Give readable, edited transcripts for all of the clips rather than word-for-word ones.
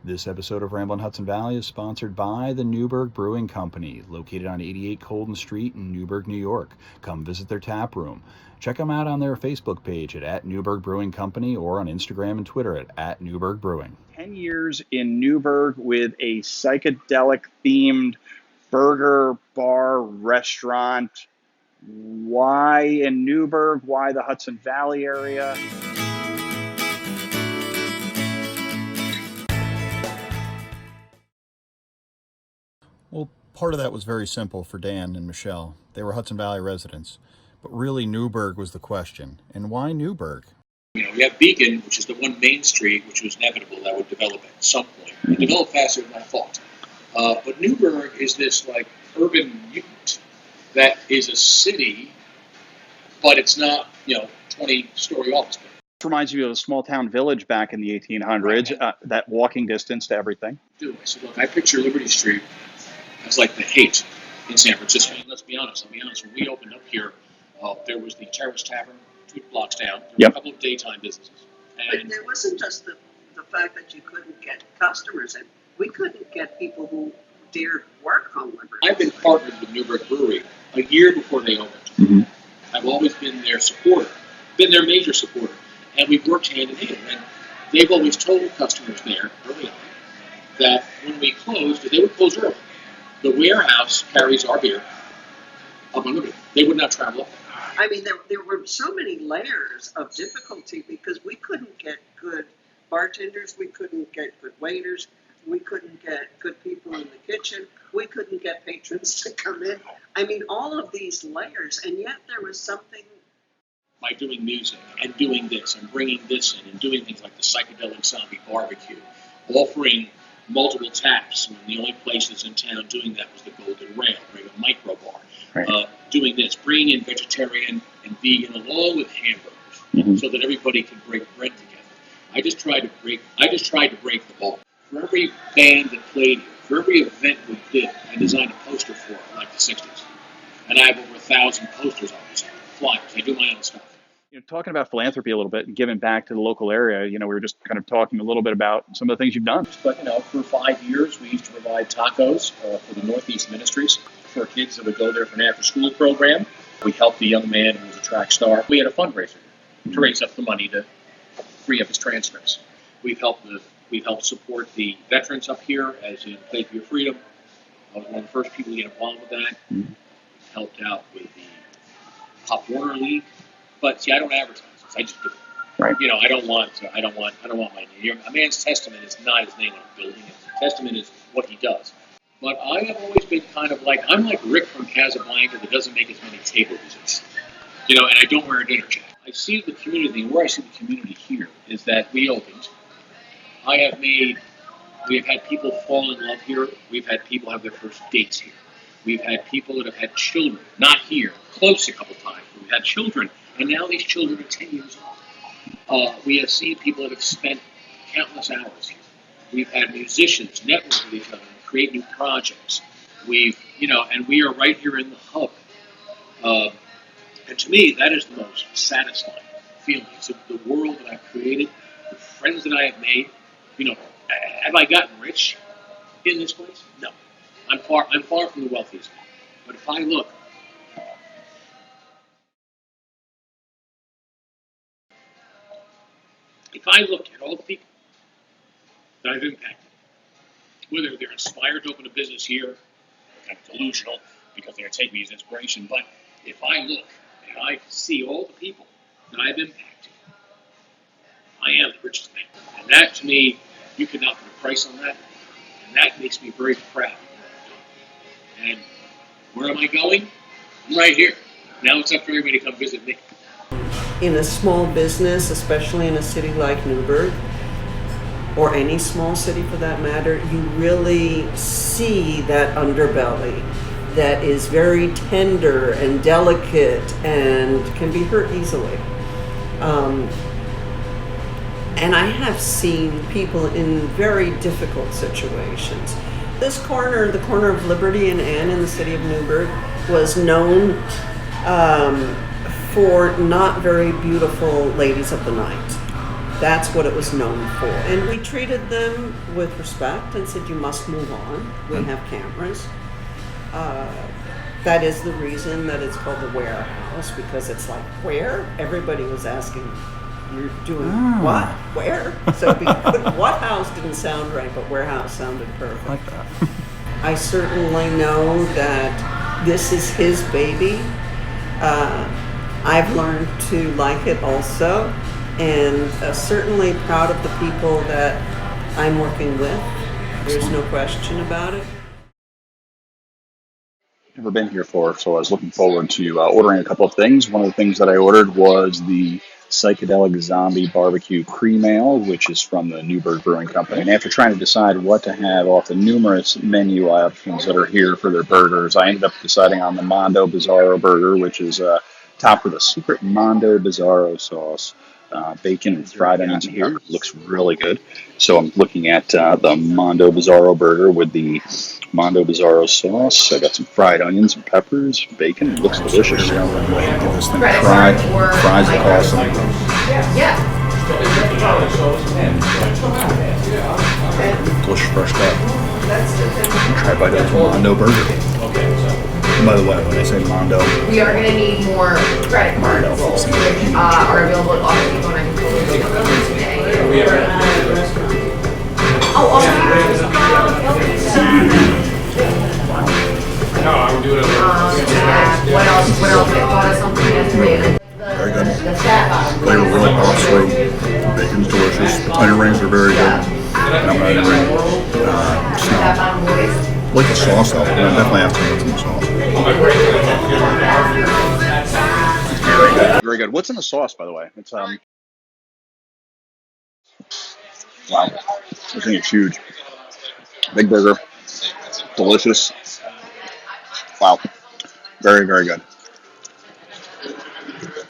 This episode of Ramblin Hudson Valley is sponsored by the Newburgh Brewing Company, located on 88 Colden Street in Newburgh, New York. Come visit their tap room. Check them out on their Facebook page at Newburgh Brewing Company or on Instagram and Twitter at Newburgh Brewing. 10 years in Newburgh with a psychedelic-themed burger, bar, restaurant. Why in Newburgh? Why the Hudson Valley area? Well, part of that was very simple for Dan and Michele. They were Hudson Valley residents. But really, Newburgh was the question. And why Newburgh? You know, we have Vegan, which is the one main street, which was inevitable that would develop at some point. It developed faster than I thought. But Newburgh is this, like, urban mutant that is a city, but it's not, 20-story office building. This reminds you of a small town village back in the 1800s, that walking distance to everything. So, look, I picture Liberty Street as like the hate in San Francisco. And let's be honest. When we opened up here, there was the Terrace Tavern 2 blocks down. There were a couple of daytime businesses. And but there wasn't just the fact that you couldn't get customers in. We couldn't get people who dared work on Liberty. I've been partnered with Newburgh Brewery a year before they opened. Mm-hmm. I've always been their supporter, been their major supporter, and we've worked hand in hand. And they've always told customers there early on that when we closed, they would close early. The Wherehouse carries our beer up on Liberty. They would not travel up there. I mean, there were so many layers of difficulty because we couldn't get good bartenders, we couldn't get good waiters, we couldn't get good people in the kitchen, we couldn't get patrons to come in. I mean, all of these layers, and yet there was something. By doing music and doing this and bringing this in and doing things like the psychedelic zombie barbecue, offering multiple taps when the only places in town doing that was the Golden Rail, bringing a micro bar. Right. Doing this, bringing in vegetarian and vegan along with hamburgers, so that everybody can break bread together. I just tried to break the mold. For every band that played here, for every event we did, I designed a poster for it in like the 60s. And I have over 1,000 posters on this, flyers. I do my own stuff. Talking about philanthropy a little bit and giving back to the local area, we were just kind of talking a little bit about some of the things you've done. But, for 5 years, we used to provide tacos for the Northeast Ministries for kids that would go there for an after-school program. We helped a young man who was a track star. We had a fundraiser to raise up the money to free up his transcripts. We've helped support the veterans up here as in Play for Your Freedom. I was one of the first people to get involved with that. Helped out with the Pop Warner League. But see, I don't advertise this. I just do it. Right. I don't want my name. A man's testament is not his name on a building. His testament is what he does. But I have always been kind of like, I'm like Rick from Casablanca that doesn't make as many table visits. And I don't wear a dinner jacket. I see the community, and where I see the community here is that we opened. We have had people fall in love here. We've had people have their first dates here. We've had people that have had children, not here, close a couple times. We've had children, and now these children are 10 years old. We have seen people that have spent countless hours here. We've had musicians network with each other and create new projects. And we are right here in the hub. And to me, that is the most satisfying feeling. So the world that I've created, the friends that I have made. Have I gotten rich in this place? No. I'm far from the wealthiest. But if I look at all the people that I've impacted, whether they're inspired to open a business here, kind of delusional because they're going to take me as inspiration, but if I look and I see all the people that I've impacted, I am the richest man. And that, to me, you cannot put a price on that, and that makes me very proud. And where am I going? I'm right here. Now it's up for everybody to come visit me. In a small business, especially in a city like Newburgh, or any small city for that matter, you really see that underbelly that is very tender and delicate and can be hurt easily. And I have seen people in very difficult situations. This corner, the corner of Liberty and Ann in the city of Newburgh, was known for not very beautiful ladies of the night. That's what it was known for. And we treated them with respect and said, you must move on. We have cameras. That is the reason that it's called the Warehouse, because it's like, where? Everybody was asking, you're doing what? Where? So what house didn't sound right, but Warehouse sounded perfect. I like that. I certainly know that this is his baby. I've learned to like it also, and certainly proud of the people that I'm working with. There's no question about it. Never been here before, so I was looking forward to ordering a couple of things. One of the things that I ordered was the Psychedelic Zombie Barbecue Cream Ale, which is from the Newburgh Brewing Company. And after trying to decide what to have off the numerous menu options that are here for their burgers, I ended up deciding on the Mondo Bizarro Burger, which is topped with a secret Mondo Bizarro sauce. Bacon and fried onions and pepper. Looks really good. So I'm looking at the Mondo Bizarro Burger with the Mondo Bizarro sauce. I got some fried onions and peppers, bacon. It looks delicious. Give this thing a try. Fries look awesome. Delicious fresh cut. Try a bite of the Mondo Burger. By the way, when I say Mondo, we are going to need more credit cards, which are available at Office Depot, and I can totally pick up those today. What else? I thought of something yesterday. very good. Flavor really pops through. Bacon's delicious. Onion rings are very good. And I'm going to like the sauce though. I definitely have to put some sauce. Very good. Very good. What's in the sauce, by the way? It's wow. This thing is huge. Big burger. Delicious. Wow. Very, very good.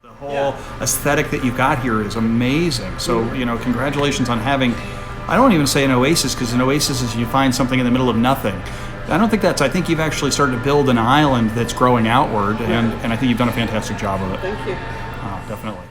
The whole aesthetic that you've got here is amazing. So, congratulations on having, I don't even say an oasis, because an oasis is you find something in the middle of nothing. I think you've actually started to build an island that's growing outward, and I think you've done a fantastic job of it. Thank you. Definitely.